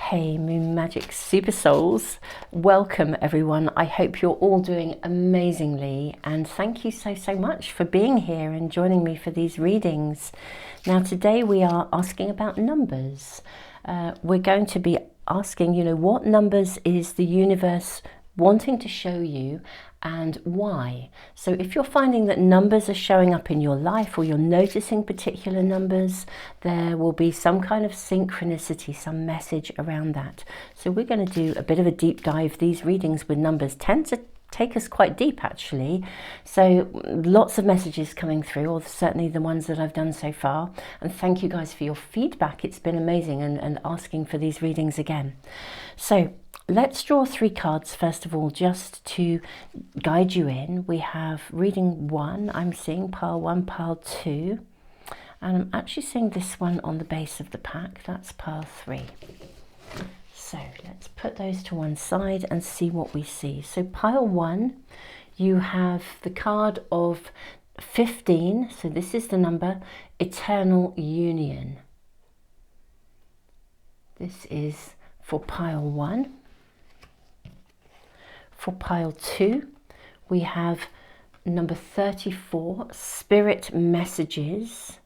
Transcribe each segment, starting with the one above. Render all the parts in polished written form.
Hey Moon Magic Super Souls, welcome everyone. I hope you're all doing amazingly, and thank you so much for being here and joining me for these readings. Now today we are asking about numbers. We're going to be asking, what numbers is the universe wanting to show you and why. So if you're finding that numbers are showing up in your life, or you're noticing particular numbers, there will be some kind of synchronicity, some message around that. So we're going to do a bit of a deep dive. These readings with numbers tend to take us quite deep actually, so lots of messages coming through, or certainly the ones that I've done so far, and thank you guys for your feedback. It's been amazing, and asking for these readings again. So let's draw 3 cards first of all, just to guide you in. We have reading 1, I'm seeing pile 1, pile 2, and I'm actually seeing this one on the base of the pack. That's pile 3. So let's put those to one side and see what we see. So pile 1, you have the card of 15. So this is the number, eternal union. This is for pile 1. For pile 2, we have number 34, spirit messages.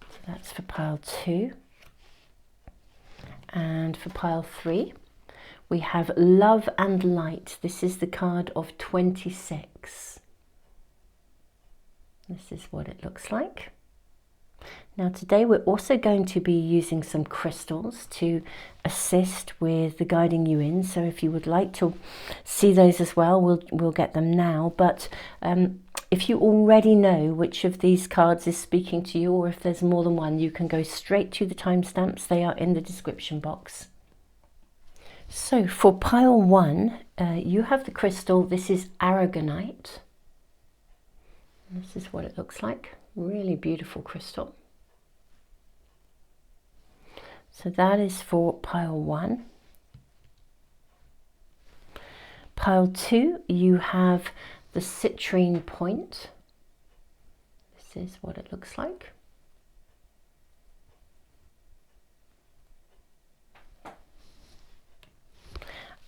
So that's for pile 2. And for pile 3, we have love and light. This is the card of 26. This is what it looks like. Now today we're also going to be using some crystals to assist with the guiding you in. So if you would like to see those as well, we'll get them now. But if you already know which of these cards is speaking to you, or if there's more than one, you can go straight to the timestamps. They are in the description box. So for pile 1, you have the crystal. This is aragonite. This is what it looks like. Really beautiful crystal. So that is for pile 1. Pile 2, you have the citrine point. This is what it looks like.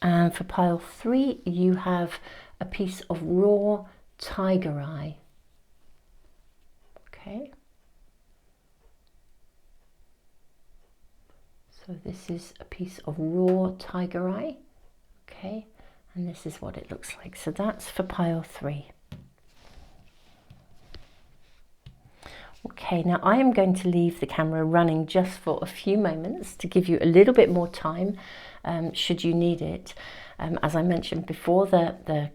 And for pile 3, you have a piece of raw tiger eye. Okay. So this is a piece of raw tiger eye. Okay. And this is what it looks like. So that's for pile 3. Okay, now I am going to leave the camera running just for a few moments to give you a little bit more time, should you need it. As I mentioned before, the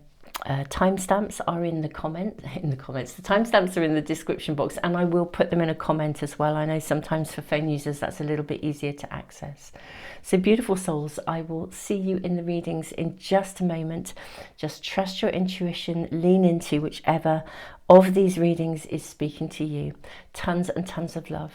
timestamps are in the comments. The timestamps are in the description box, and I will put them in a comment as well. I know sometimes for phone users that's a little bit easier to access. So beautiful souls, I will see you in the readings in just a moment. Just trust your intuition, lean into whichever of these readings is speaking to you. Tons and tons of love.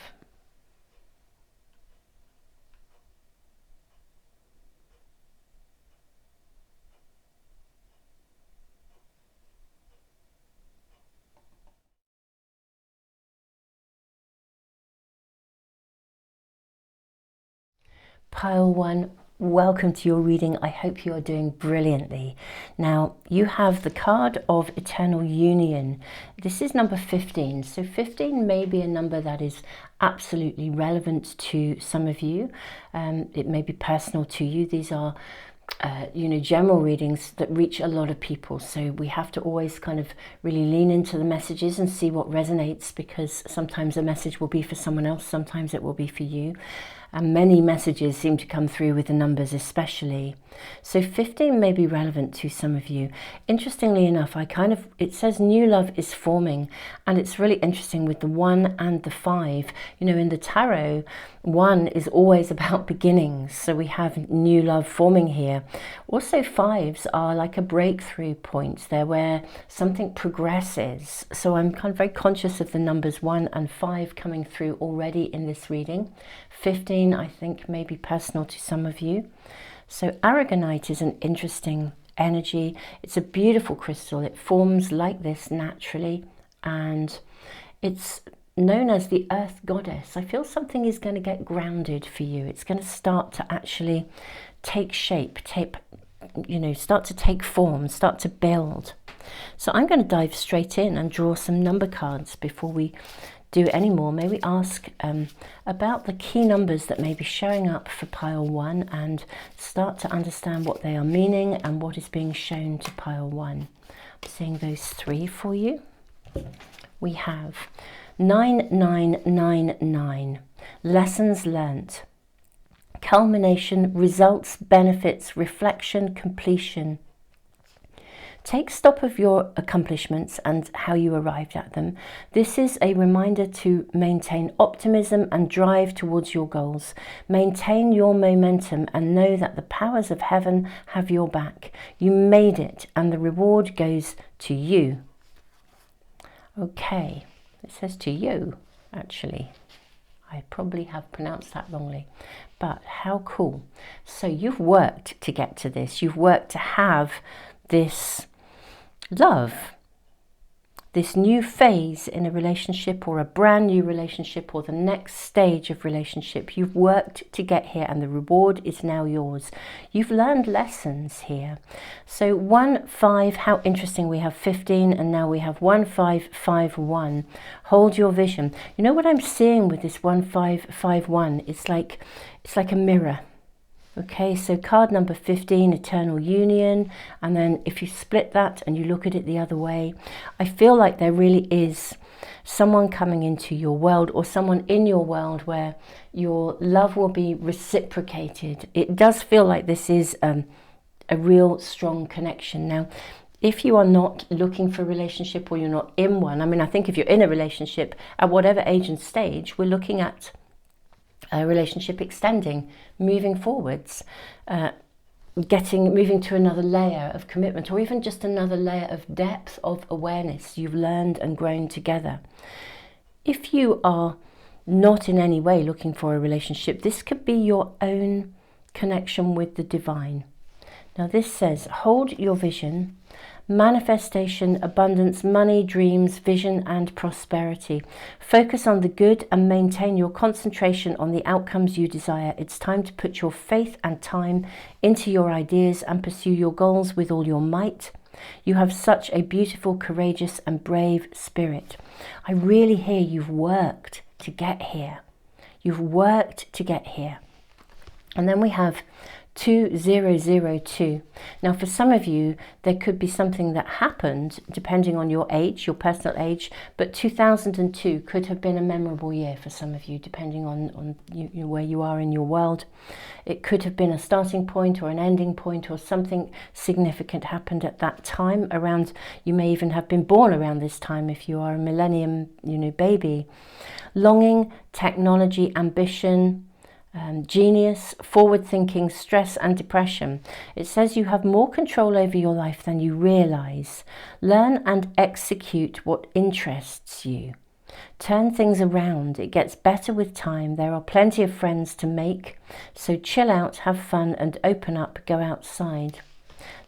Pile 1, welcome to your reading. I hope you are doing brilliantly. Now you have the card of eternal union. This is number 15. So 15 may be a number that is absolutely relevant to some of you. It may be personal to you. These are general readings that reach a lot of people, so we have to always kind of really lean into the messages and see what resonates, because sometimes a message will be for someone else, sometimes it will be for you, and many messages seem to come through with the numbers especially. So 15 may be relevant to some of you. Interestingly enough, it says new love is forming, and it's really interesting with the 1 and the 5. In the tarot, 1 is always about beginnings, so we have new love forming here. Also 5s are like a breakthrough point. They're where something progresses. So I'm kind of very conscious of the numbers 1 and 5 coming through already in this reading. 15 I think may be personal to some of you. So aragonite is an interesting energy. It's a beautiful crystal. It forms like this naturally, and it's known as the Earth Goddess. I feel something is going to get grounded for you. It's going to start to actually take shape, start to take form, start to build. So I'm going to dive straight in and draw some number cards before we do any more. May we ask about the key numbers that may be showing up for pile 1 and start to understand what they are meaning and what is being shown to pile 1. I'm seeing those 3 for you. We have 9999, lessons learnt, culmination, results, benefits, reflection, completion. Take stock of your accomplishments and how you arrived at them. This is a reminder to maintain optimism and drive towards your goals. Maintain your momentum and know that the powers of heaven have your back. You made it and the reward goes to you. Okay, it says to you, actually. I probably have pronounced that wrongly, but how cool. So you've worked to get to this. You've worked to have this love, this new phase in a relationship, or a brand new relationship, or the next stage of relationship. You've worked to get here and the reward is now yours. You've learned lessons here. So 1, 5, how interesting. We have 15 and now we have 1, 5, 5, 1. Hold your vision. You know what I'm seeing with this 1, 5, 5, 1? It's like a mirror. Okay, so card number 15, eternal union, and then if you split that and you look at it the other way, I feel like there really is someone coming into your world, or someone in your world where your love will be reciprocated. It does feel like this is a real strong connection. Now, if you are not looking for a relationship, or you're not in one, I mean, I think if you're in a relationship at whatever age and stage, we're looking at a relationship extending, moving forwards, moving to another layer of commitment, or even just another layer of depth of awareness. You've learned and grown together. If you are not in any way looking for a relationship, this could be your own connection with the divine. Now this says, hold your vision, manifestation, abundance, money, dreams, vision and prosperity. Focus on the good and maintain your concentration on the outcomes you desire. It's time to put your faith and time into your ideas and pursue your goals with all your might. You have such a beautiful, courageous and brave spirit. I really hear you've worked to get here. You've worked to get here. And then we have 2002. Now for some of you, there could be something that happened depending on your age, your personal age, but 2002 could have been a memorable year for some of you, depending on where you are in your world. It could have been a starting point or an ending point, or something significant happened at that time around. You may even have been born around this time if you are a millennium, baby. Longing, technology, ambition, genius, forward thinking, stress and depression. It says you have more control over your life than you realize. Learn and execute what interests you. Turn things around. It gets better with time. There are plenty of friends to make. So chill out, have fun and open up, go outside.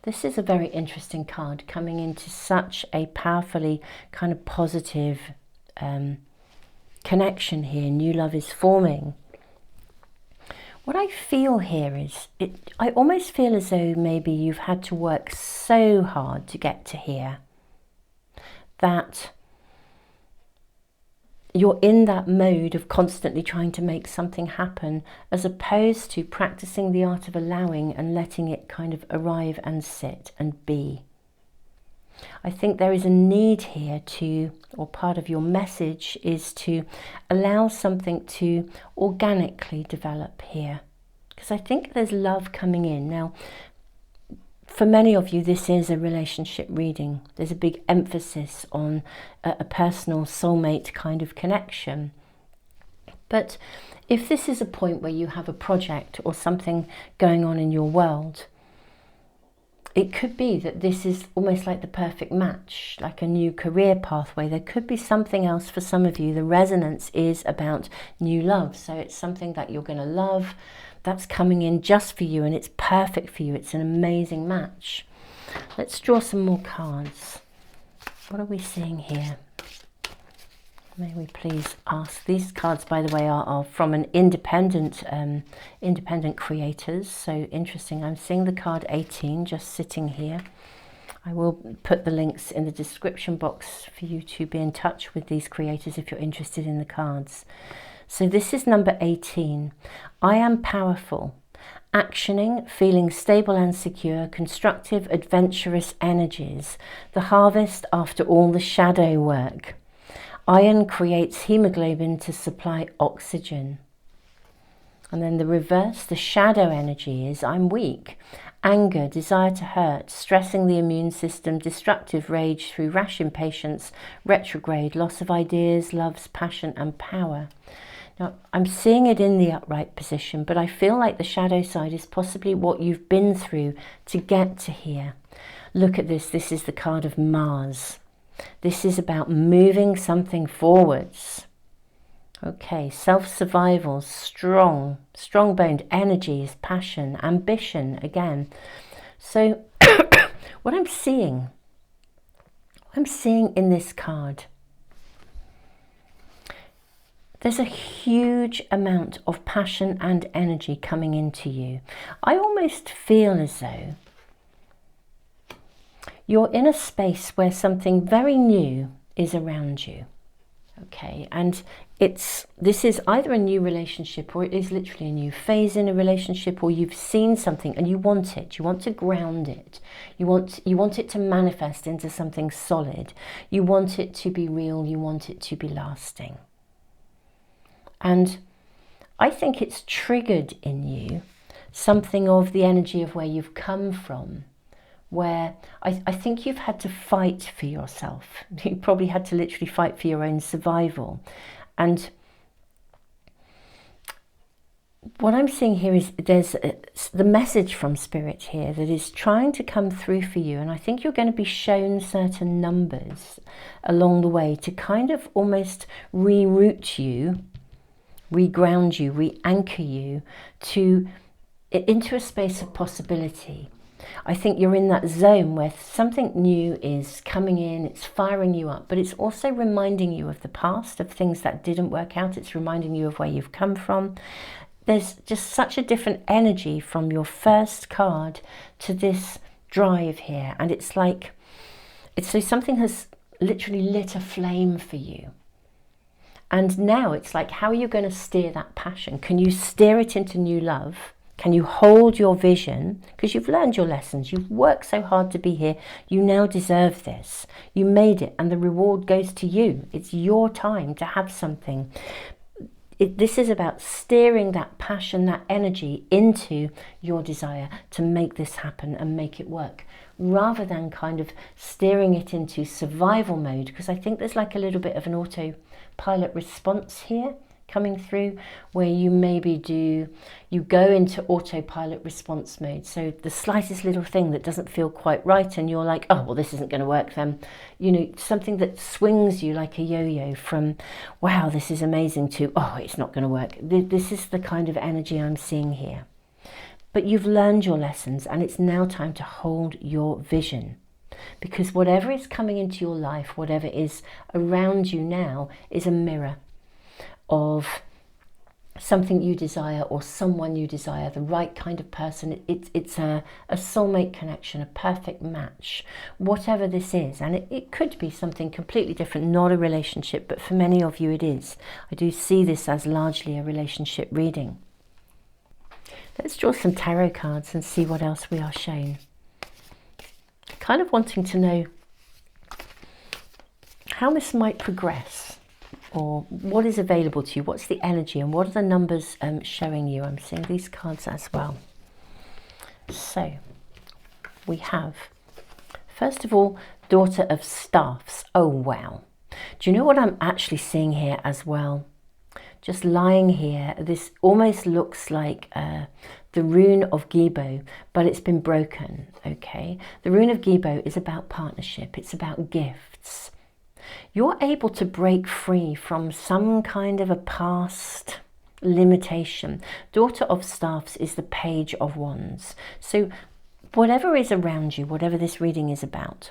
This is a very interesting card, coming into such a powerfully kind of positive connection here. New love is forming. What I feel here is, I almost feel as though maybe you've had to work so hard to get to here that you're in that mode of constantly trying to make something happen, as opposed to practicing the art of allowing and letting it kind of arrive and sit and be. I think there is a need here or part of your message is to allow something to organically develop here. Because I think there's love coming in. Now, for many of you, this is a relationship reading. There's a big emphasis on a personal soulmate kind of connection. But if this is a point where you have a project or something going on in your world, it could be that this is almost like the perfect match, like a new career pathway. There could be something else for some of you. The resonance is about new love. So it's something that you're going to love, that's coming in just for you, and it's perfect for you. It's an amazing match. Let's draw some more cards. What are we seeing here? May we please ask. These cards, by the way, are from an independent creators. So interesting. I'm seeing the card 18 just sitting here. I will put the links in the description box for you to be in touch with these creators if you're interested in the cards. So this is number 18. I am powerful. Actioning, feeling stable and secure, constructive, adventurous energies. The harvest after all the shadow work. Iron creates hemoglobin to supply oxygen. And then the reverse, the shadow energy is I'm weak. Anger, desire to hurt, stressing the immune system, destructive rage through rash impatience, retrograde, loss of ideas, loves, passion and power. Now, I'm seeing it in the upright position, but I feel like the shadow side is possibly what you've been through to get to here. Look at this. This is the card of Mars. This is about moving something forwards. Okay, self-survival, strong-boned energies, passion, ambition again. So what I'm seeing in this card, there's a huge amount of passion and energy coming into you. I almost feel as though you're in a space where something very new is around you. Okay, and this is either a new relationship or it is literally a new phase in a relationship, or you've seen something and you want it. You want to ground it. You want it to manifest into something solid. You want it to be real. You want it to be lasting. And I think it's triggered in you something of the energy of where you've come from, where I think you've had to fight for yourself. You probably had to literally fight for your own survival. And what I'm seeing here is there's the message from Spirit here that is trying to come through for you. And I think you're going to be shown certain numbers along the way to kind of almost reroute you, reground you, re-anchor you into a space of possibility. I think you're in that zone where something new is coming in, it's firing you up, but it's also reminding you of the past, of things that didn't work out. It's reminding you of where you've come from. There's just such a different energy from your first card to this drive here. And it's like, so something has literally lit a flame for you. And now it's like, how are you going to steer that passion? Can you steer it into new love? Can you hold your vision? Because you've learned your lessons. You've worked so hard to be here. You now deserve this. You made it and the reward goes to you. It's your time to have something. This is about steering that passion, that energy into your desire to make this happen and make it work, rather than kind of steering it into survival mode. Because I think there's like a little bit of an autopilot response here coming through, where you you go into autopilot response mode. So the slightest little thing that doesn't feel quite right and you're like, oh, well, this isn't going to work then. You know, something that swings you like a yo-yo from, wow, this is amazing, to, oh, it's not going to work. This is the kind of energy I'm seeing here. But you've learned your lessons and it's now time to hold your vision. Because whatever is coming into your life, whatever is around you now, is a mirror of something you desire or someone you desire, the right kind of person. It's a soulmate connection, a perfect match, whatever this is. And it could be something completely different, not a relationship, but for many of you it is. I do see this as largely a relationship reading. Let's draw some tarot cards and see what else we are shown. Kind of wanting to know how this might progress, or what is available to you, what's the energy and what are the numbers showing you. I'm seeing these cards as well. So we have, first of all, Daughter of Staffs. Oh, wow. Do you know what I'm actually seeing here as well? Just lying here, this almost looks like the rune of Gibo, but it's been broken, okay? The rune of Gibo is about partnership. It's about gifts. You're able to break free from some kind of a past limitation. Daughter of Staffs is the Page of Wands. So whatever is around you, whatever this reading is about,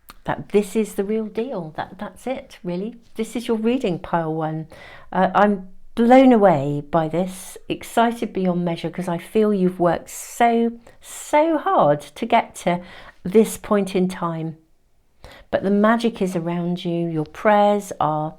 that this is the real deal. That's it, really. This is your reading, pile one. I'm blown away by this, excited beyond measure, because I feel you've worked so hard to get to this point in time. But the magic is around you. Your prayers are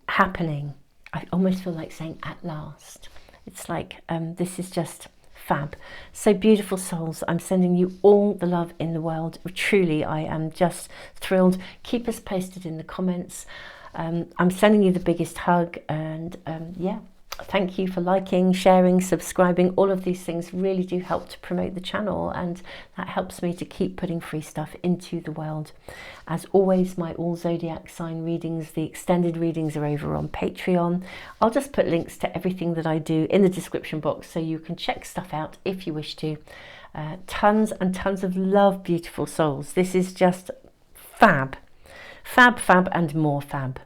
happening. I almost feel like saying at last. It's like this is just fab. So beautiful souls, I'm sending you all the love in the world. Truly, I am just thrilled. Keep us posted in the comments. I'm sending you the biggest hug, and yeah, thank you for liking, sharing, subscribing. All of these things really do help to promote the channel, and that helps me to keep putting free stuff into the world. As always, my all zodiac sign readings, the extended readings, are over on Patreon. I'll just put links to everything that I do in the description box so you can check stuff out if you wish to. Tons and tons of love, beautiful souls. This is just fab. Fab, fab, and more fab.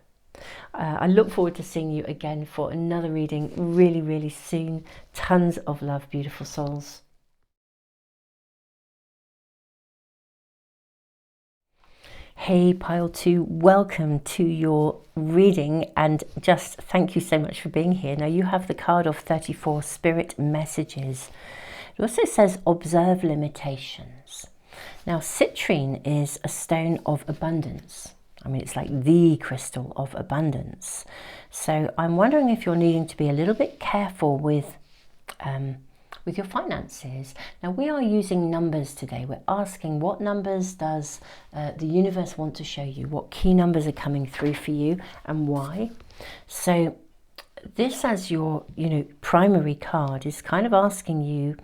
I look forward to seeing you again for another reading really soon. Tons of love, beautiful souls. Hey pile 2, welcome to your reading, and just thank you so much for being here. Now you have the card of 34, Spirit Messages. It also says observe limitations. Now citrine is a stone of abundance. I mean, it's like the crystal of abundance. So I'm wondering if you're needing to be a little bit careful with your finances. Now, we are using numbers today. We're asking, what numbers does the universe want to show you? What key numbers are coming through for you, and why? So this, as your primary card, is kind of asking you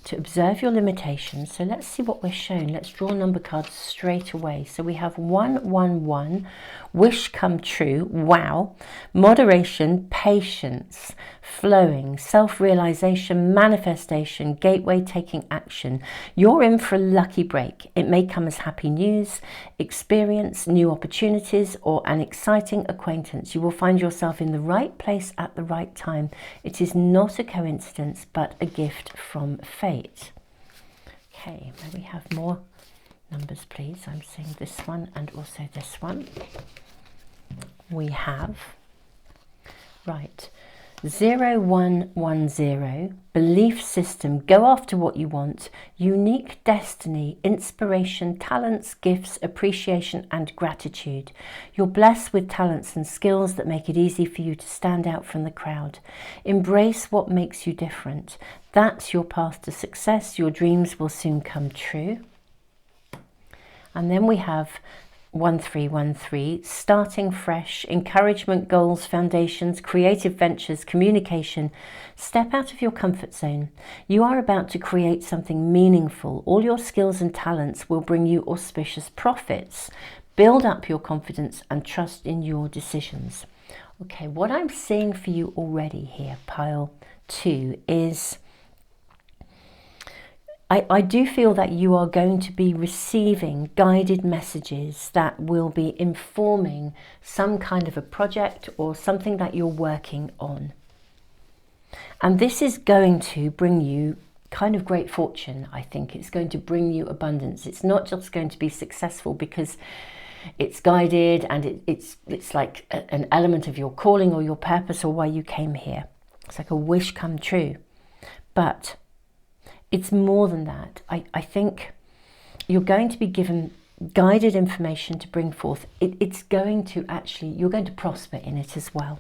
to observe your limitations. So let's see what we're shown. Let's draw number cards straight away. So we have 111, wish come true, wow, moderation, patience, flowing, self-realization, manifestation, gateway, taking action. You're in for a lucky break. It may come as happy news, experience, new opportunities, or an exciting acquaintance. You will find yourself in the right place at the right time. It is not a coincidence, but a gift from fate. Okay, may we have more numbers, please? I'm seeing this one and also this one. We have, right, 0110, belief system, go after what you want, unique destiny, inspiration, talents, gifts, appreciation, and gratitude. You're blessed with talents and skills that make it easy for you to stand out from the crowd. Embrace what makes you different. That's your path to success. Your dreams will soon come true. And then we have 1313, starting fresh, encouragement, goals, foundations, creative ventures, communication. Step out of your comfort zone. You are about to create something meaningful. All your skills and talents will bring you auspicious profits. Build up your confidence and trust in your decisions. Okay, what I'm seeing for you already here, pile 2, is I do feel that you are going to be receiving guided messages that will be informing some kind of a project or something that you're working on. And this is going to bring you kind of great fortune, I think. It's going to bring you abundance. It's not just going to be successful because it's guided and it's like an element of your calling or your purpose or why you came here. It's like a wish come true. But it's more than that. I think you're going to be given guided information to bring forth. It's going to actually, you're going to prosper in it as well.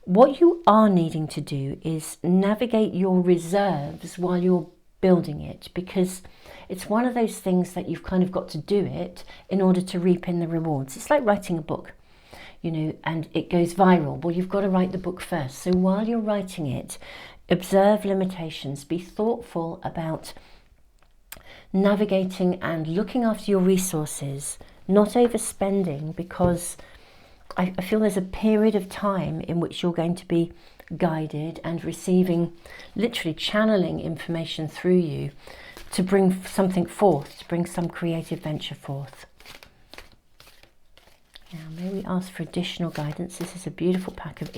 What you are needing to do is navigate your reserves while you're building it, because it's one of those things that you've kind of got to do it in order to reap in the rewards. It's like writing a book, and it goes viral. Well, you've got to write the book first. So while you're writing it, observe limitations, be thoughtful about navigating and looking after your resources, not overspending, because I feel there's a period of time in which you're going to be guided and receiving, literally channeling information through you to bring something forth, to bring some creative venture forth. Now, may we ask for additional guidance? This is a beautiful pack of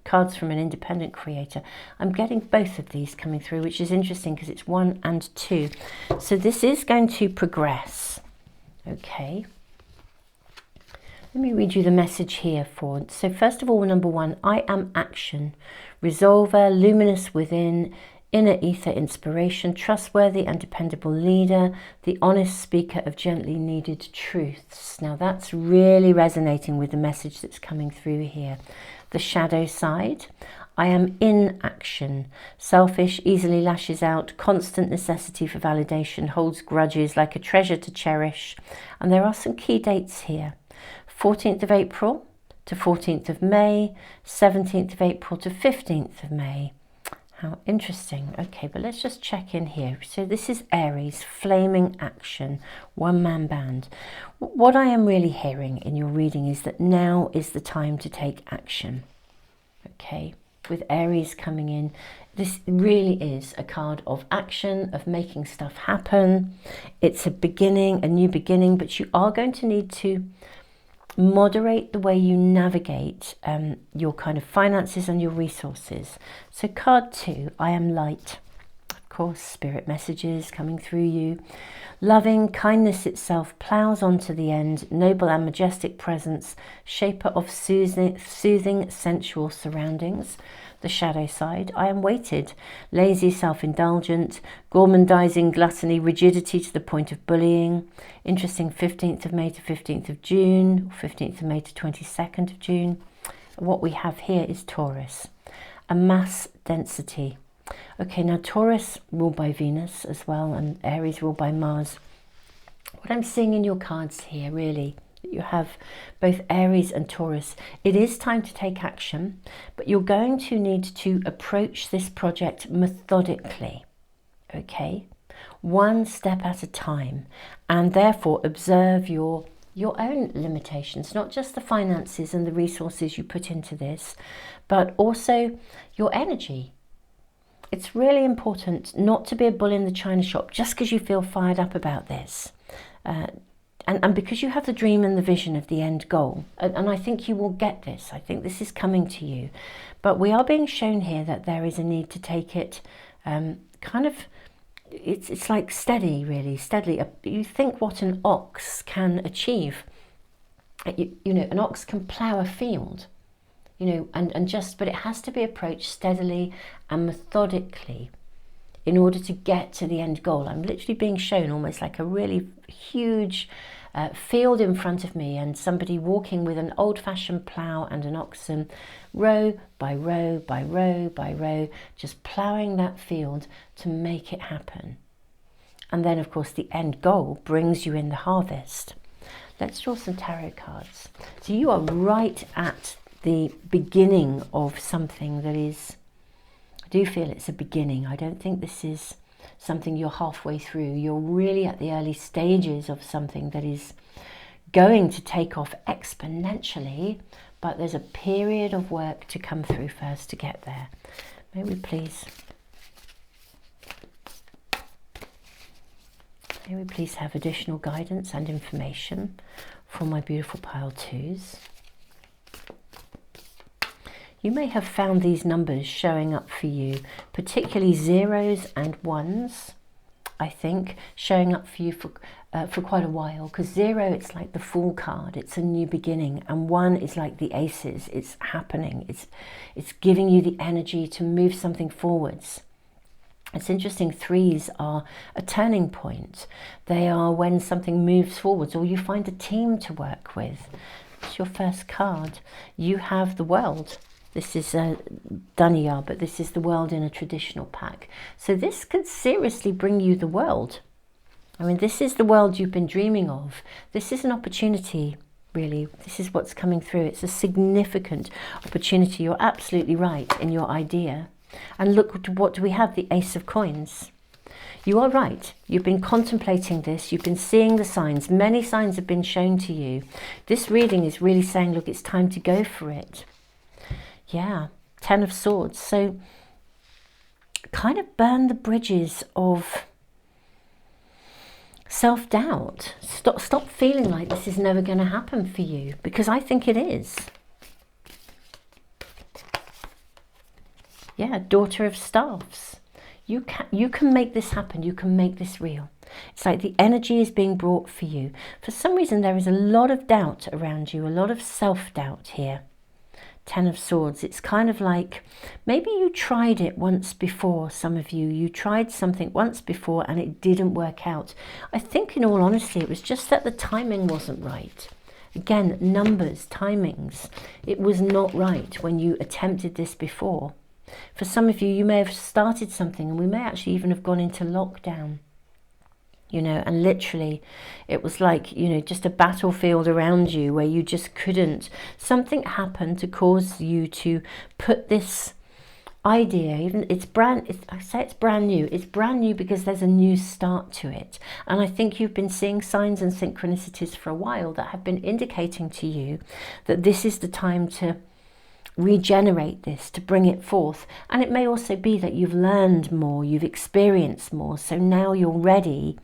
cards from an independent creator. I'm getting both of these coming through, which is interesting because it's 1 and 2. So this is going to progress. Okay. Let me read you the message here for. So first of all, number 1, I am action, resolver, luminous within, inner ether inspiration, trustworthy and dependable leader, the honest speaker of gently needed truths. Now that's really resonating with the message that's coming through here. The shadow side, I am in action, selfish, easily lashes out, constant necessity for validation, holds grudges, like a treasure to cherish. And there are some key dates here. 14th of April to 14th of May, 17th of April to 15th of May. How interesting. Okay, but let's just check in here. So this is Aries, flaming action, one-man band. What I am really hearing in your reading is that now is the time to take action. Okay, with Aries coming in, this really is a card of action, of making stuff happen. It's a beginning, a new beginning, but you are going to need to moderate the way you navigate your kind of finances and your resources. So card 2, I am light. Of course, spirit messages coming through you. Loving, kindness itself plows on to the end, noble and majestic presence, shaper of soothing, sensual surroundings. The shadow side, I am weighted, lazy, self-indulgent, gormandizing, gluttony, rigidity to the point of bullying. Interesting, 15th of May to 15th of June, 15th of May to 22nd of June. What we have here is Taurus, a mass density. Okay, now Taurus ruled by Venus as well, and Aries ruled by Mars. What I'm seeing in your cards here, really, you have both Aries and Taurus. It is time to take action, but you're going to need to approach this project methodically, okay? One step at a time, and therefore observe your own limitations, not just the finances and the resources you put into this, but also your energy. It's really important not to be a bull in the china shop just because you feel fired up about this. And because you have the dream and the vision of the end goal, and I think you will get this. I think this is coming to you. But we are being shown here that there is a need to take it kind of, it's like steady, really, steadily. You think what an ox can achieve. You know, an ox can plough a field, you know, but it has to be approached steadily and methodically in order to get to the end goal. I'm literally being shown almost like a really huge field in front of me, and somebody walking with an old-fashioned plough and an oxen, row by row by row by row, just ploughing that field to make it happen. And then, of course, the end goal brings you in the harvest. Let's draw some tarot cards. So you are right at the beginning of something that is, I do feel it's a beginning. I don't think this is something you're halfway through. You're really at the early stages of something that is going to take off exponentially, but there's a period of work to come through first to get there. May we please have additional guidance and information for my beautiful pile 2s. You may have found these numbers showing up for you, particularly 0s and 1s, I think, showing up for you for quite a while. Because 0, it's like the Fool card, it's a new beginning, and 1 is like the Aces, it's happening, it's giving you the energy to move something forwards. It's interesting, 3s are a turning point. They are when something moves forwards or you find a team to work with. It's your first card. You have the World. This is a Dunya, but this is the World in a traditional pack. So this could seriously bring you the world. I mean, this is the world you've been dreaming of. This is an opportunity, really. This is what's coming through. It's a significant opportunity. You're absolutely right in your idea. And look, what do we have? The Ace of Coins. You are right. You've been contemplating this. You've been seeing the signs. Many signs have been shown to you. This reading is really saying, look, it's time to go for it. Yeah, 10 of Swords. So kind of burn the bridges of self-doubt. Stop feeling like this is never going to happen for you, because I think it is. Yeah, Daughter of Staffs. You can make this happen. You can make this real. It's like the energy is being brought for you. For some reason, there is a lot of doubt around you, a lot of self-doubt here. 10 of Swords. It's kind of like maybe you tried it once before. Some of you tried something once before and it didn't work out. I think in all honesty it was just that the timing wasn't right. Again, numbers, timings. It was not right when you attempted this before. For some of you, you may have started something and we may actually even have gone into lockdown. You know, and literally it was like, you know, just a battlefield around you where you just couldn't. Something happened to cause you to put this idea, even I say it's brand new. It's brand new because there's a new start to it. And I think you've been seeing signs and synchronicities for a while that have been indicating to you that this is the time to regenerate this, to bring it forth. And it may also be that you've learned more, you've experienced more. So now you're ready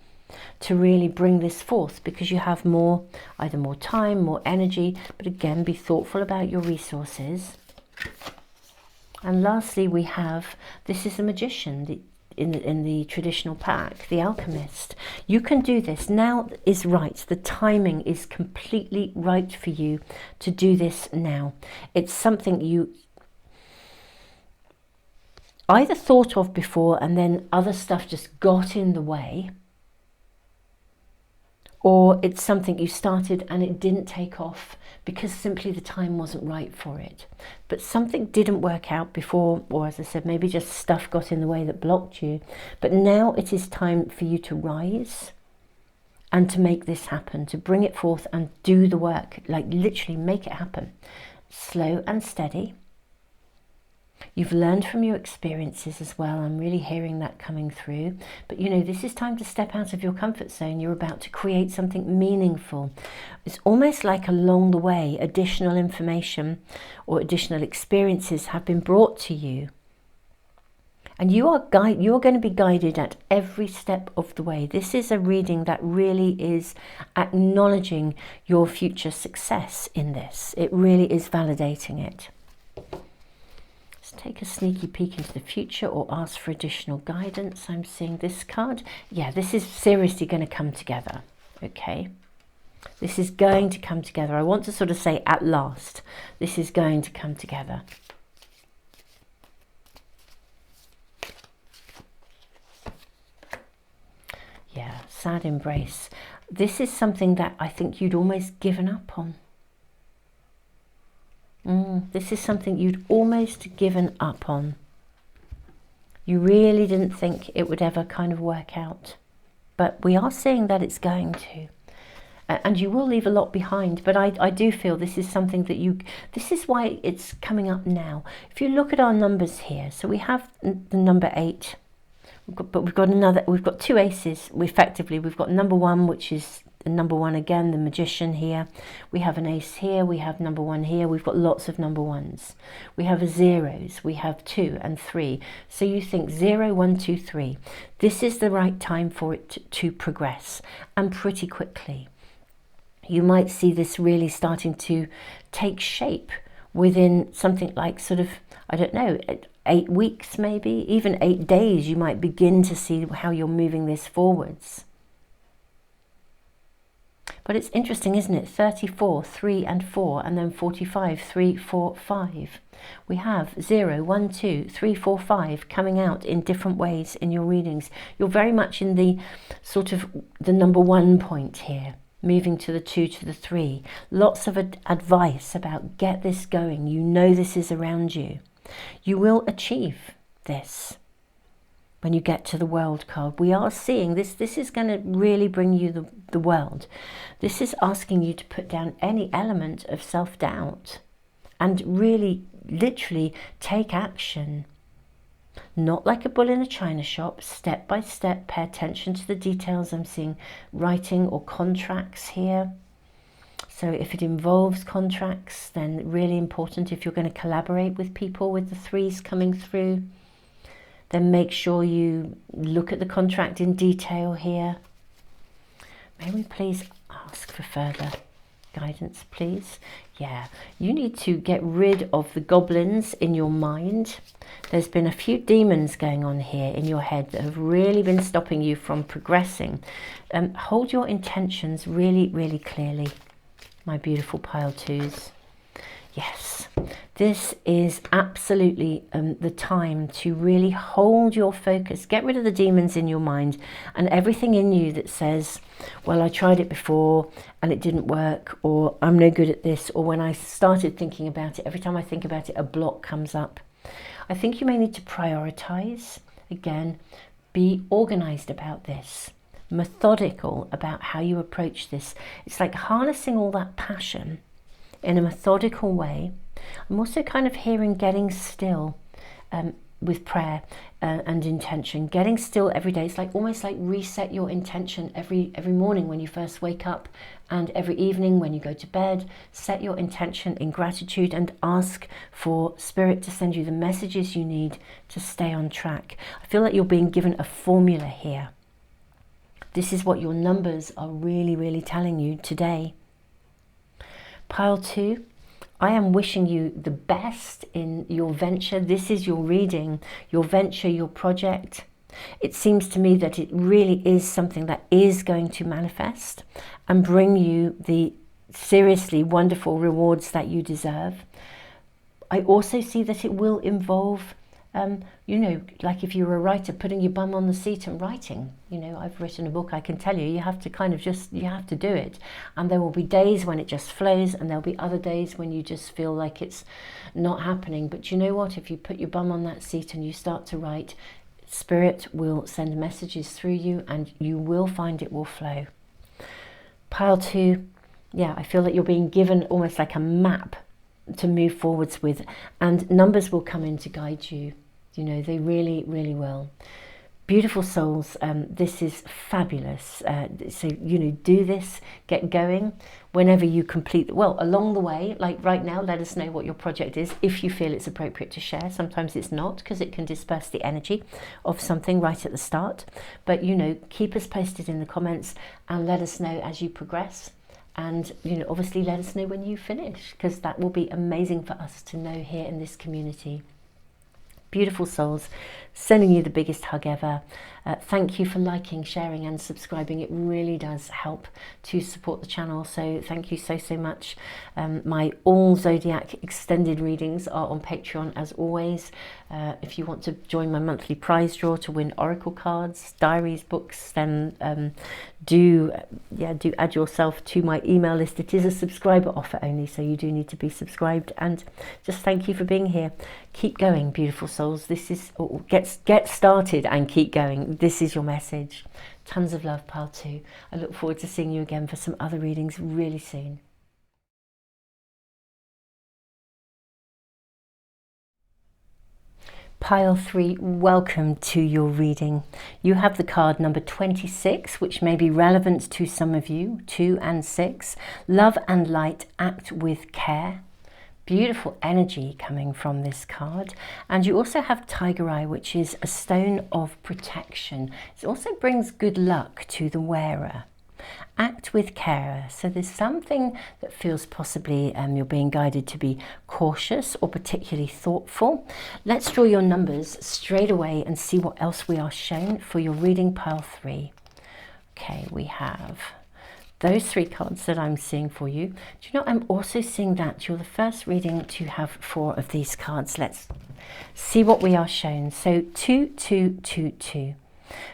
to really bring this forth because you have more, either more time, more energy, but again, be thoughtful about your resources. And lastly, we have, this is the Magician, in the traditional pack, the Alchemist. You can do this. Now is right. The timing is completely right for you to do this now. It's something you either thought of before and then other stuff just got in the way, or it's something you started and it didn't take off because simply the time wasn't right for it. But something didn't work out before, or as I said, maybe just stuff got in the way that blocked you. But now it is time for you to rise and to make this happen, to bring it forth and do the work, like literally make it happen. Slow and steady. You've learned from your experiences as well. I'm really hearing that coming through. But you know, this is time to step out of your comfort zone. You're about to create something meaningful. It's almost like along the way, additional information or additional experiences have been brought to you. And you're going to be guided at every step of the way. This is a reading that really is acknowledging your future success in this. It really is validating it. Take a sneaky peek into the future or ask for additional guidance. I'm seeing this card. Yeah, this is seriously going to come together. Okay. This is going to come together. I want to sort of say at last, this is going to come together. Yeah, sad embrace. This is something that I think you'd almost given up on. This is something you'd almost given up on. You really didn't think it would ever kind of work out. But we are seeing that it's going to. And you will leave a lot behind. But I do feel this is something that this is why it's coming up now. If you look at our numbers here, so we have the number 8. We've got two aces. Effectively, we've got number 1, which is the number 1 again, the Magician here. We have an ace here, we have number 1 here. We've got lots of number 1s. We have zeros, we have 2 and 3. So you think 0, 1, 2, 3. This is the right time for it to progress, and pretty quickly. You might see this really starting to take shape within something like sort of, I don't know, 8 weeks maybe, even 8 days. You might begin to see how you're moving this forwards. But it's interesting, isn't it? 34, 3 and 4, and then 45, 3, 4, 5. We have 0, 1, 2, 3, 4, 5 coming out in different ways in your readings. You're very much in the sort of the number 1 point here, moving to the 2 to the 3. Lots of advice about get this going. You know this is around you. You will achieve this. When you get to the World card, we are seeing this. This is going to really bring you the world. This is asking you to put down any element of self-doubt and really, literally take action. Not like a bull in a china shop, step by step. Pay attention to the details. I'm seeing writing or contracts here. So if it involves contracts, then really important. If you're going to collaborate with people with the 3s coming through, then make sure you look at the contract in detail here. May we please ask for further Guidance, please. Yeah, you need to get rid of the goblins in your mind. There's been a few demons going on here in your head that have really been stopping you from progressing. Hold your intentions really, really clearly, my beautiful pile twos. Yes, this is absolutely the time to really hold your focus. Get rid of the demons in your mind and everything in you that says, well, I tried it before and it didn't work, or I'm no good at this, or when I started thinking about it, every time I think about it, a block comes up. I think you may need to prioritize. Again, be organized about this, methodical about how you approach this. It's like harnessing all that passion in a methodical way. I'm also kind of hearing getting still with prayer and intention. Getting still every day. It's like almost like reset your intention every morning when you first wake up, and every evening when you go to bed. Set your intention in gratitude and ask for Spirit to send you the messages you need to stay on track. I feel like you're being given a formula here. This is what your numbers are really, really telling you today. Pile 2, I am wishing you the best in your venture. This is your reading, your venture, your project. It seems to me that it really is something that is going to manifest and bring you the seriously wonderful rewards that you deserve. I also see that it will involve you know, like if you're a writer, putting your bum on the seat and writing. You know, I've written a book, I can tell you, you have to kind of just, you have to do it. And there will be days when it just flows, and there'll be other days when you just feel like it's not happening. But you know what, if you put your bum on that seat and you start to write, Spirit will send messages through you and you will find it will flow. Pile 2, yeah, I feel that you're being given almost like a map to move forwards with, and numbers will come in to guide you. You know, they really, really will. Beautiful souls, this is fabulous. So, you know, do this, get going. Whenever you complete, well, along the way, like right now, let us know what your project is, if you feel it's appropriate to share. Sometimes it's not, because it can disperse the energy of something right at the start. But, you know, keep us posted in the comments and let us know as you progress. And, you know, obviously let us know when you finish, because that will be amazing for us to know here in this community. Beautiful souls, sending you the biggest hug ever. Thank you for liking, sharing and subscribing. It really does help to support the channel, so thank you so much. My all zodiac extended readings are on Patreon as always. If you want to join my monthly prize draw to win oracle cards, diaries, books, then do add yourself to my email list. It is a subscriber offer only, so you do need to be subscribed. And just thank you for being here. Keep going, beautiful souls. This is get started and keep going. This is your message. Tons of love, pile 2. I look forward to seeing you again for some other readings really soon. Pile 3, welcome to your reading. You have the card number 26, which may be relevant to some of you, 2 and 6. Love and light, act with care. Beautiful energy coming from this card. And you also have Tiger Eye, which is a stone of protection. It also brings good luck to the wearer. Act with care. So there's something that feels possibly you're being guided to be cautious or particularly thoughtful. Let's draw your numbers straight away and see what else we are shown for your reading, pile 3. Okay, we have those 3 cards that I'm seeing for you. Do you know, I'm also seeing that you're the first reading to have 4 of these cards. Let's see what we are shown. So 2, 2, 2, 2.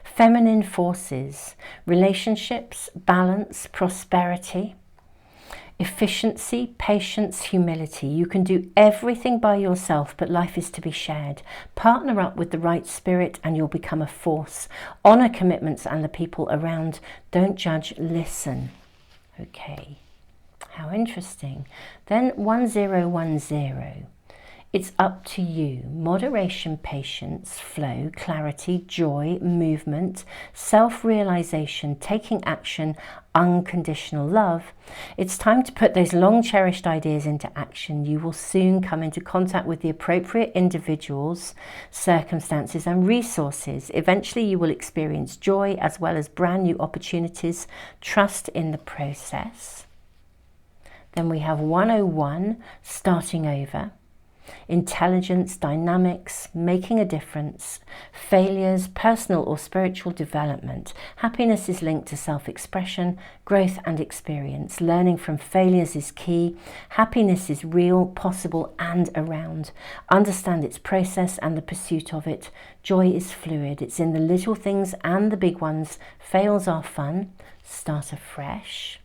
Feminine forces, relationships, balance, prosperity, efficiency, patience, humility. You can do everything by yourself, but life is to be shared. Partner up with the right spirit and you'll become a force. Honor commitments and the people around. Don't judge, listen. Okay, how interesting. Then 1010. It's up to you. Moderation, patience, flow, clarity, joy, movement, self-realization, taking action, unconditional love. It's time to put those long cherished ideas into action. You will soon come into contact with the appropriate individuals, circumstances and resources. Eventually you will experience joy as well as brand new opportunities. Trust in the process. Then we have 101, starting over. Intelligence, dynamics, making a difference, failures, personal or spiritual development. Happiness is linked to self-expression, growth and experience. Learning from failures is key. Happiness is real, possible and around. Understand its process and the pursuit of it. Joy is fluid. It's in the little things and the big ones. Fails are fun. Start afresh.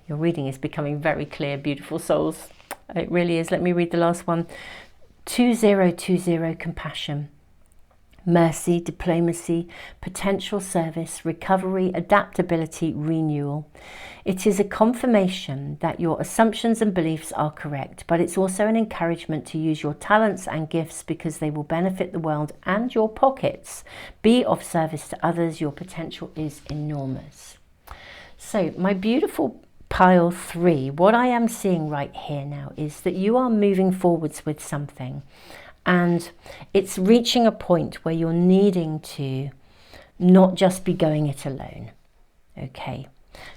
Your reading is becoming very clear, beautiful souls. It really is. Let me read the last one. 2020, compassion, mercy, diplomacy, potential service, recovery, adaptability, renewal. It is a confirmation that your assumptions and beliefs are correct, but it's also an encouragement to use your talents and gifts because they will benefit the world and your pockets. Be of service to others. Your potential is enormous. So my beautiful pile 3, what I am seeing right here now is that you are moving forwards with something, and it's reaching a point where you're needing to not just be going it alone. Okay,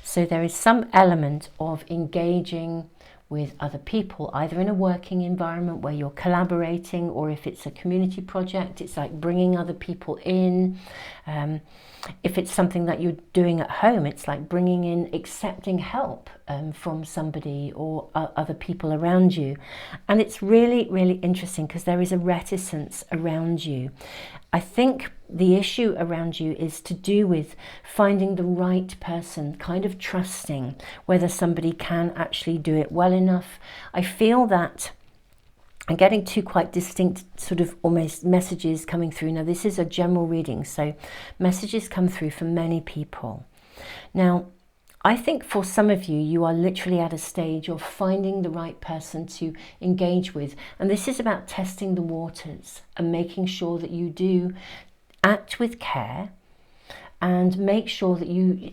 so there is some element of engaging with other people, either in a working environment where you're collaborating, or if it's a community project, it's like bringing other people in. If it's something that you're doing at home, it's like bringing in, accepting help from somebody or other people around you. And it's really, really interesting because there is a reticence around you. I think the issue around you is to do with finding the right person, kind of trusting whether somebody can actually do it well enough. I feel that I'm getting two quite distinct sort of almost messages coming through. Now, this is a general reading, so messages come through for many people. Now, I think for some of you, you are literally at a stage of finding the right person to engage with. And this is about testing the waters and making sure that you do act with care and make sure that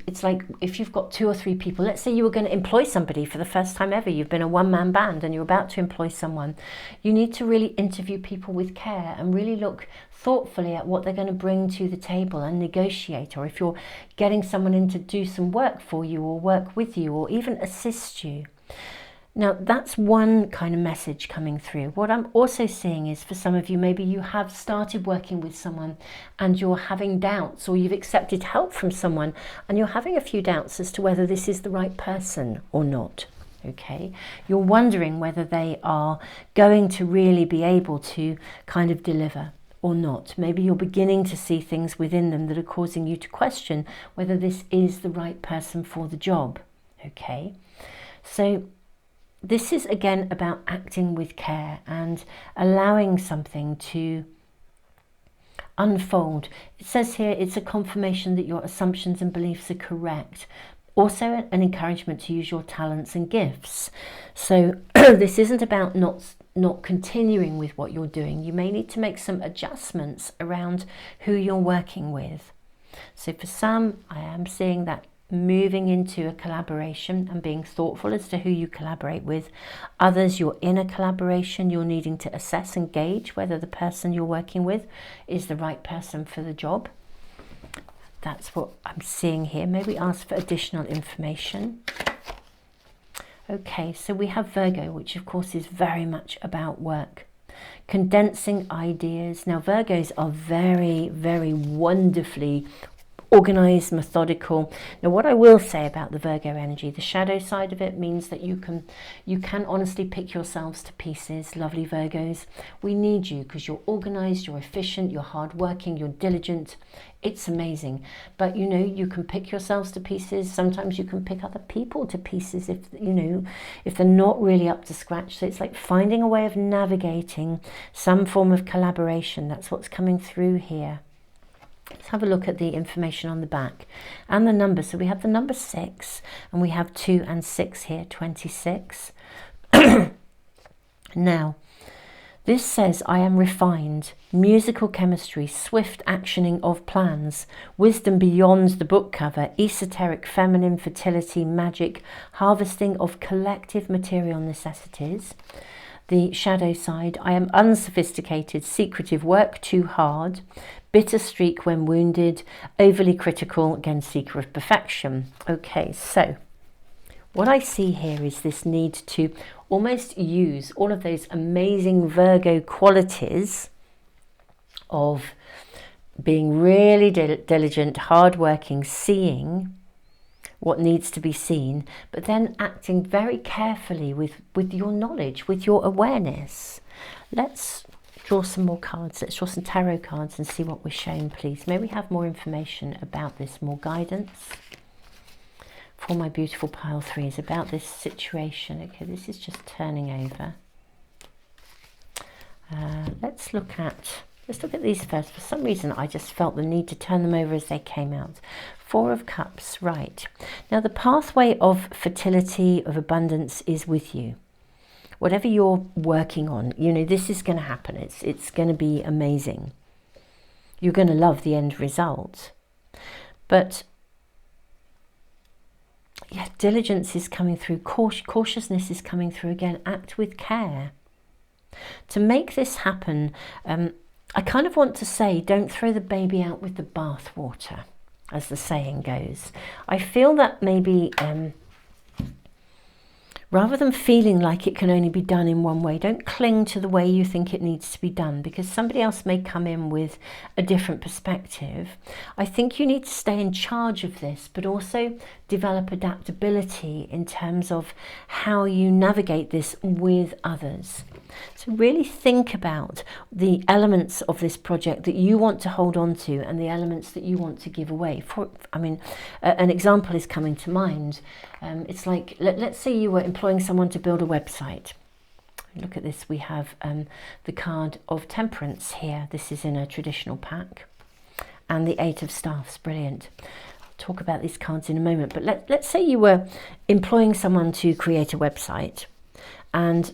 it's like if you've got 2 or 3 people, let's say you were going to employ somebody for the first time ever, you've been a one-man band and you're about to employ someone, you need to really interview people with care and really look thoughtfully at what they're going to bring to the table and negotiate. Or if you're getting someone in to do some work for you or work with you or even assist you. Now, that's one kind of message coming through. What I'm also seeing is for some of you, maybe you have started working with someone and you're having doubts, or you've accepted help from someone and you're having a few doubts as to whether this is the right person or not. Okay, you're wondering whether they are going to really be able to kind of deliver or not. Maybe you're beginning to see things within them that are causing you to question whether this is the right person for the job. Okay, so this is again about acting with care and allowing something to unfold. It says here it's a confirmation that your assumptions and beliefs are correct. Also an encouragement to use your talents and gifts. So this isn't about not continuing with what you're doing. You may need to make some adjustments around who you're working with. So for some, I am seeing that moving into a collaboration and being thoughtful as to who you collaborate with. Others, you're in a collaboration, you're needing to assess and gauge whether the person you're working with is the right person for the job. That's what I'm seeing here. Maybe ask for additional information. Okay, so we have Virgo, which of course is very much about work. Condensing ideas. Now, Virgos are very, very wonderfully organized, methodical. Now, what I will say about the Virgo energy, the shadow side of it means that you can honestly pick yourselves to pieces. Lovely Virgos, we need you because you're organized, you're efficient, you're hardworking, you're diligent. It's amazing. But you know, you can pick yourselves to pieces. Sometimes you can pick other people to pieces if they're not really up to scratch. So it's like finding a way of navigating some form of collaboration. That's what's coming through here. Let's have a look at the information on the back and the numbers. So we have the number 6 and we have 2 and 6 here, 26. Now, this says, I am refined, musical chemistry, swift actioning of plans, wisdom beyond the book cover, esoteric feminine fertility, magic, harvesting of collective material necessities. The shadow side, I am unsophisticated, secretive, work too hard, bitter streak when wounded, overly critical, again, seeker of perfection. Okay, so What I see here is this need to almost use all of those amazing Virgo qualities of being really diligent, hardworking, seeing what needs to be seen, but then acting very carefully with your knowledge, with your awareness. Let's draw some more cards. Let's draw some tarot cards and see what we're shown, please. May we have more information about this, more guidance for my beautiful pile threes about this situation. Okay, this is just turning over. Let's look at these first. For some reason, I just felt the need to turn them over as they came out. Four of Cups, right. Now, the pathway of fertility, of abundance is with you. Whatever you're working on, you know, this is going to happen. It's going to be amazing. You're going to love the end result. But, yeah, diligence is coming through. Cautiousness is coming through again. Act with care. To make this happen, I kind of want to say, don't throw the baby out with the bathwater, as the saying goes. I feel that maybe rather than feeling like it can only be done in one way, don't cling to the way you think it needs to be done, because somebody else may come in with a different perspective. I think you need to stay in charge of this, but also develop adaptability in terms of how you navigate this with others. So really think about the elements of this project that you want to hold on to and the elements that you want to give away. An example is coming to mind. It's like, let's say you were employing someone to build a website. Look at this, we have the card of Temperance here. This is in a traditional pack. And the Eight of Staffs, brilliant. I'll talk about these cards in a moment. But let's say you were employing someone to create a website, and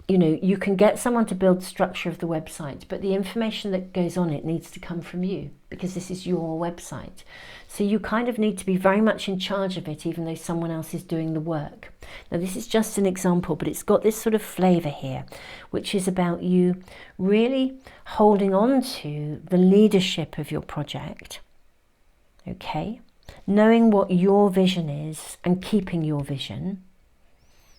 you know, you can get someone to build the structure of the website, but the information that goes on it needs to come from you, because this is your website. So you kind of need to be very much in charge of it, even though someone else is doing the work. Now, this is just an example, but it's got this sort of flavour here, which is about you really holding on to the leadership of your project, okay? Knowing what your vision is and keeping your vision.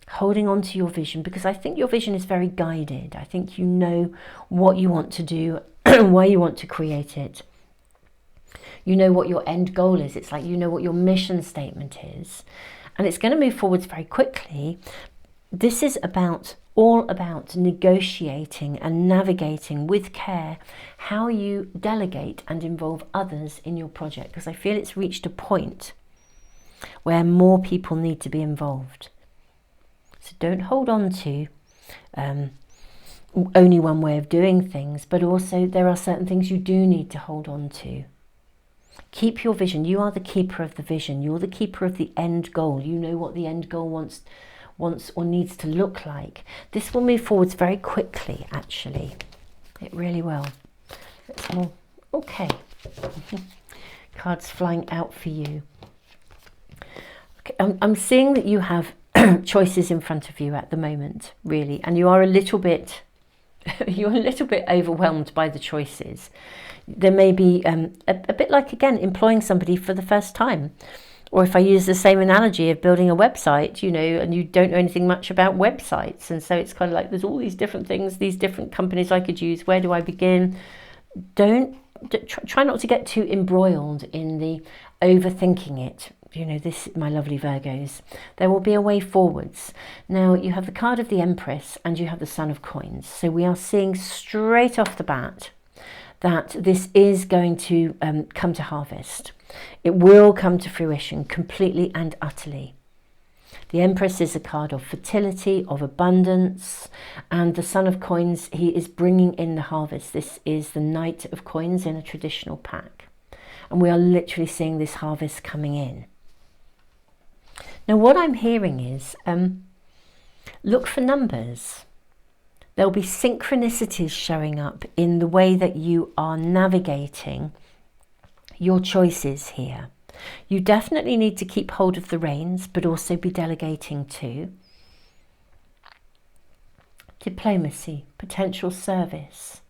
Holding on to your vision, because I think your vision is very guided. I think you know what you want to do, why you want to create it. You know what your end goal is. It's like you know what your mission statement is. And it's going to move forwards very quickly. This is all about negotiating and navigating with care how you delegate and involve others in your project, because I feel it's reached a point where more people need to be involved. So don't hold on to only one way of doing things, but also there are certain things you do need to hold on to. Keep your vision. You are the keeper of the vision. You're the keeper of the end goal. You know what the end goal wants or needs to look like. This will move forwards very quickly, actually. It really will. Let's more. Okay. Cards flying out for you. Okay, I'm seeing that you have choices in front of you at the moment, really, and you are a little bit overwhelmed by the choices. There may be a bit like, again, employing somebody for the first time, or if I use the same analogy of building a website, you know, and you don't know anything much about websites, and so it's kind of like there's all these different things, these different companies I could use. Where do I begin? Try not to get too embroiled in the overthinking it. You know, this, my lovely Virgos, there will be a way forwards. Now, you have the card of the Empress and you have the Son of Coins. So we are seeing straight off the bat that this is going to come to harvest. It will come to fruition completely and utterly. The Empress is a card of fertility, of abundance, and the Son of Coins, he is bringing in the harvest. This is the Knight of Coins in a traditional pack. And we are literally seeing this harvest coming in. Now, what I'm hearing is, look for numbers. There'll be synchronicities showing up in the way that you are navigating your choices here. You definitely need to keep hold of the reins, but also be delegating too. Diplomacy, potential service.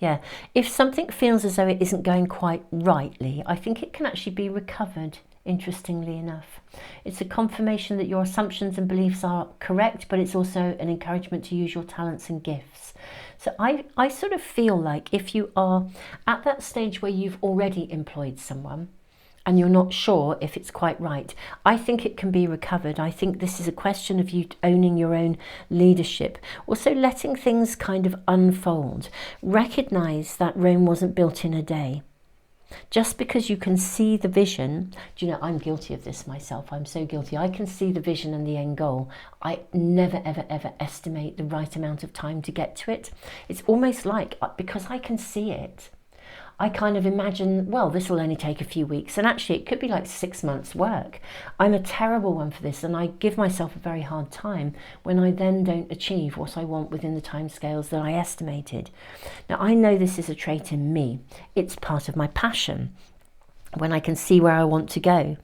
Yeah, if something feels as though it isn't going quite rightly, I think it can actually be recovered interestingly enough. It's a confirmation that your assumptions and beliefs are correct, but it's also an encouragement to use your talents and gifts. So I sort of feel like if you are at that stage where you've already employed someone and you're not sure if it's quite right, I think it can be recovered. I think this is a question of you owning your own leadership. Also letting things kind of unfold. Recognize that Rome wasn't built in a day. Just because you can see the vision, do you know, I'm guilty of this myself. I'm so guilty. I can see the vision and the end goal. I never, ever, ever estimate the right amount of time to get to it. It's almost like, because I can see it, I kind of imagine, well, this will only take a few weeks. And actually, it could be like 6 months' work. I'm a terrible one for this, and I give myself a very hard time when I then don't achieve what I want within the timescales that I estimated. Now, I know this is a trait in me. It's part of my passion. When I can see where I want to go,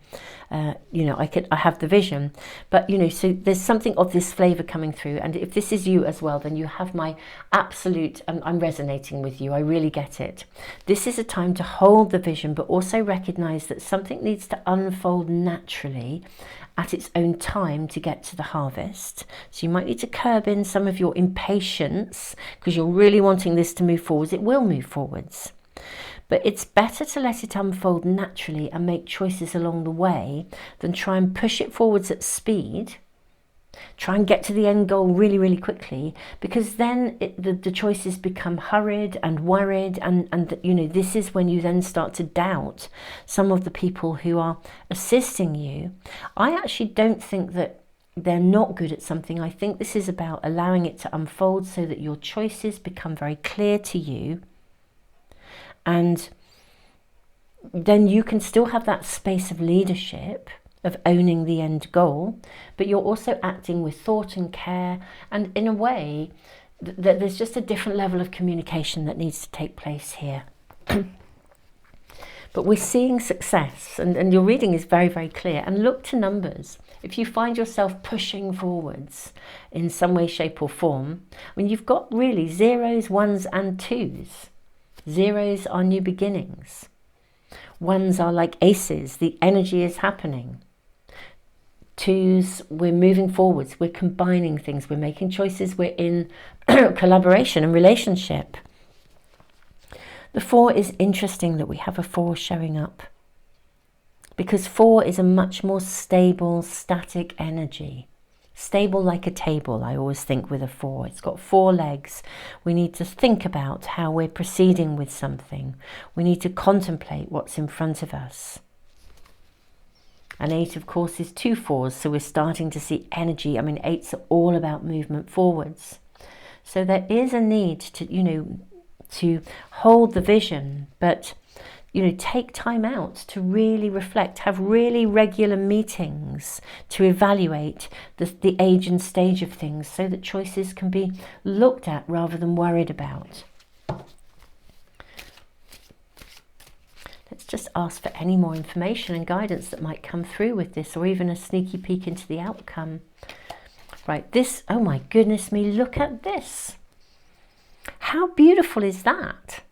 you know, I have the vision, but you know, so there's something of this flavor coming through. And if this is you as well, then you have my absolute, I'm resonating with you. I really get it. This is a time to hold the vision, but also recognize that something needs to unfold naturally at its own time to get to the harvest. So you might need to curb in some of your impatience because you're really wanting this to move forwards. It will move forwards. But it's better to let it unfold naturally and make choices along the way than try and push it forwards at speed, try and get to the end goal really, really quickly, because then the choices become hurried and worried. And you know, this is when you then start to doubt some of the people who are assisting you. I actually don't think that they're not good at something. I think this is about allowing it to unfold so that your choices become very clear to you. And then you can still have that space of leadership, of owning the end goal, but you're also acting with thought and care. And in a way, there's just a different level of communication that needs to take place here. But we're seeing success, and your reading is very, very clear. And look to numbers. If you find yourself pushing forwards in some way, shape or form, I mean, you've got really 0s, 1s and 2s. 0s are new beginnings. 1s are like aces. The energy is happening. 2s, we're moving forwards. We're combining things. We're making choices. We're in collaboration and relationship. The 4 is interesting that we have a 4 showing up, because 4 is a much more stable, static energy. Stable like a table, I always think with a 4. It's got 4 legs. We need to think about how we're proceeding with something. We need to contemplate what's in front of us. And 8, of course, is 2 4s, so we're starting to see energy. I mean, 8s are all about movement forwards. So there is a need to, you know, to hold the vision, but you know, take time out to really reflect, have really regular meetings to evaluate the age and stage of things so that choices can be looked at rather than worried about. Let's just ask for any more information and guidance that might come through with this, or even a sneaky peek into the outcome. Right, this, oh my goodness me, look at this. How beautiful is that?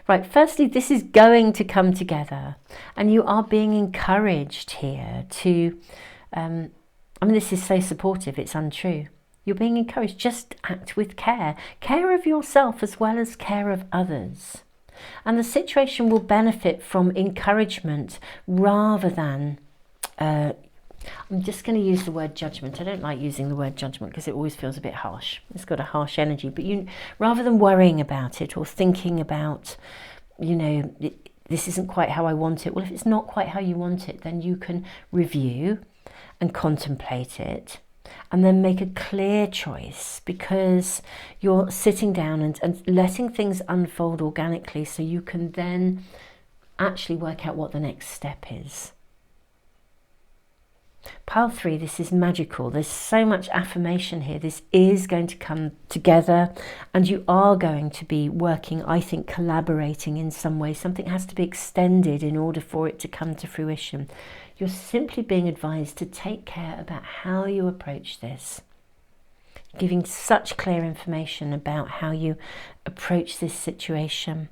Right, firstly, this is going to come together, and you are being encouraged here to, I mean, this is so supportive, it's untrue. You're being encouraged, just act with care. Care of yourself as well as care of others. And the situation will benefit from encouragement rather than, I'm just going to use the word judgment. I don't like using the word judgment because it always feels a bit harsh. It's got a harsh energy. But you, rather than worrying about it or thinking about, you know, this isn't quite how I want it. Well, if it's not quite how you want it, then you can review and contemplate it and then make a clear choice, because you're sitting down and letting things unfold organically so you can then actually work out what the next step is. Pile 3, this is magical. There's so much affirmation here. This is going to come together, and you are going to be working, I think, collaborating in some way. Something has to be extended in order for it to come to fruition. You're simply being advised to take care about how you approach this, giving such clear information about how you approach this situation.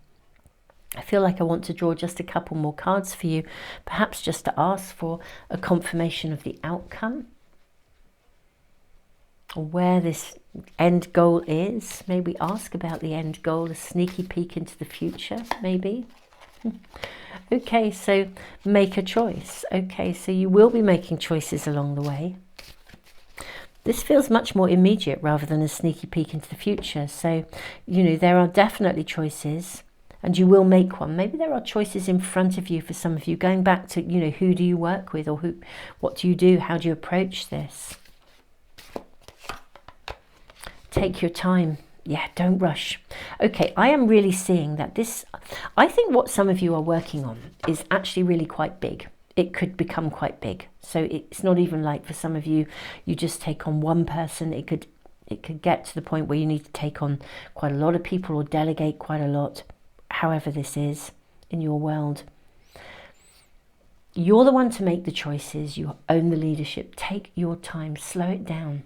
I feel like I want to draw just a couple more cards for you, perhaps just to ask for a confirmation of the outcome, or where this end goal is. Maybe ask about the end goal, a sneaky peek into the future, maybe. Okay, so make a choice. Okay, so you will be making choices along the way. This feels much more immediate rather than a sneaky peek into the future. So, you know, there are definitely choices, and you will make one. Maybe there are choices in front of you for some of you, going back to, you know, who do you work with, or what do you do? How do you approach this? Take your time. Yeah, don't rush. Okay, I am really seeing that this, I think what some of you are working on is actually really quite big. It could become quite big. So it's not even like for some of you, you just take on one person. It could get to the point where you need to take on quite a lot of people or delegate quite a lot. However this is in your world, you're the one to make the choices. You own the leadership. Take your time, slow it down.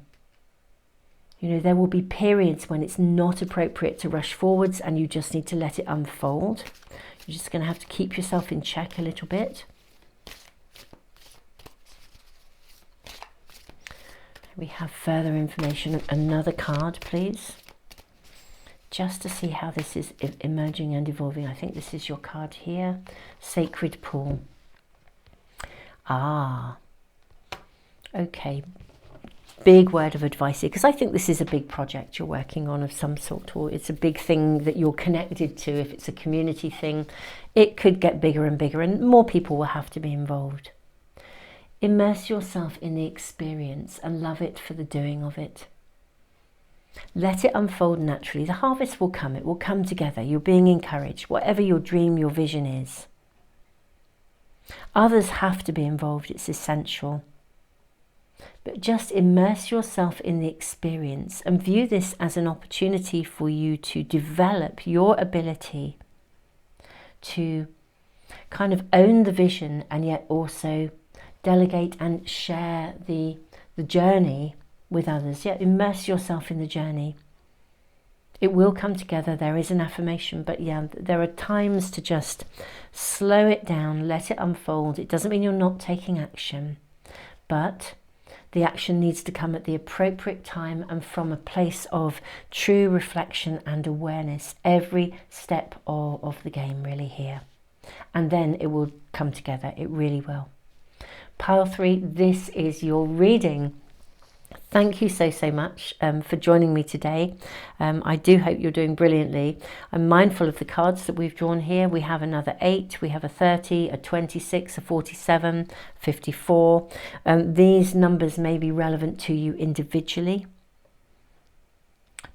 You know, there will be periods when it's not appropriate to rush forwards, and you just need to let it unfold. You're just going to have to keep yourself in check a little bit. We have further information. Another card, please. Just to see how this is emerging and evolving. I think this is your card here. Sacred Pool. Ah, okay. Big word of advice here, because I think this is a big project you're working on of some sort, or it's a big thing that you're connected to. If it's a community thing, it could get bigger and bigger, and more people will have to be involved. Immerse yourself in the experience and love it for the doing of it. Let it unfold naturally. The harvest will come. It will come together. You're being encouraged, whatever your dream, your vision is. Others have to be involved. It's essential. But just immerse yourself in the experience and view this as an opportunity for you to develop your ability to kind of own the vision, and yet also delegate and share the journey with others. Yeah, immerse yourself in the journey. It will come together. There is an affirmation, but yeah, there are times to just slow it down, let it unfold. It doesn't mean you're not taking action, but the action needs to come at the appropriate time and from a place of true reflection and awareness. Every step of the game really here. And then it will come together. It really will. Pile 3, this is your reading. Thank you so much for joining me today. I do hope you're doing brilliantly. I'm mindful of the cards that we've drawn here. We have another 8, we have a 30, a 26, a 47, 54. These numbers may be relevant to you individually.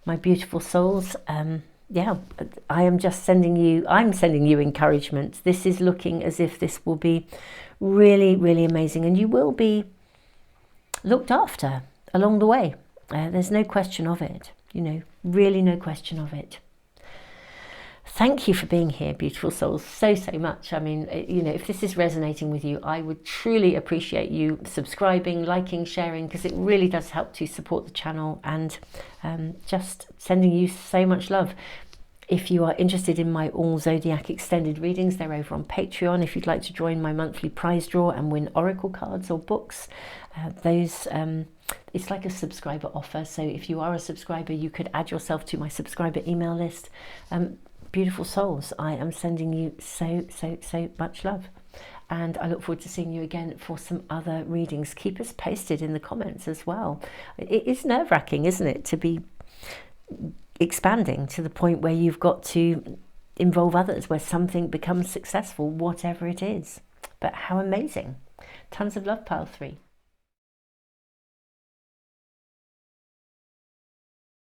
My beautiful souls, yeah, I'm sending you encouragement. This is looking as if this will be really, really amazing, and you will be looked after along the way. There's no question of it, you know, really no question of it. Thank you for being here, beautiful souls, so much. I mean, you know, if this is resonating with you, I would truly appreciate you subscribing, liking, sharing, because it really does help to support the channel, and just sending you so much love. If you are interested in my all zodiac extended readings, they're over on Patreon. If you'd like to join my monthly prize draw and win oracle cards or books, it's like a subscriber offer. So if you are a subscriber, you could add yourself to my subscriber email list. Beautiful souls, I am sending you so much love, and I look forward to seeing you again for some other readings. Keep us posted in the comments as well. It is nerve-wracking, isn't it, to be expanding to the point where you've got to involve others, where something becomes successful, whatever it is. But how amazing. Tons of love, Pile 3.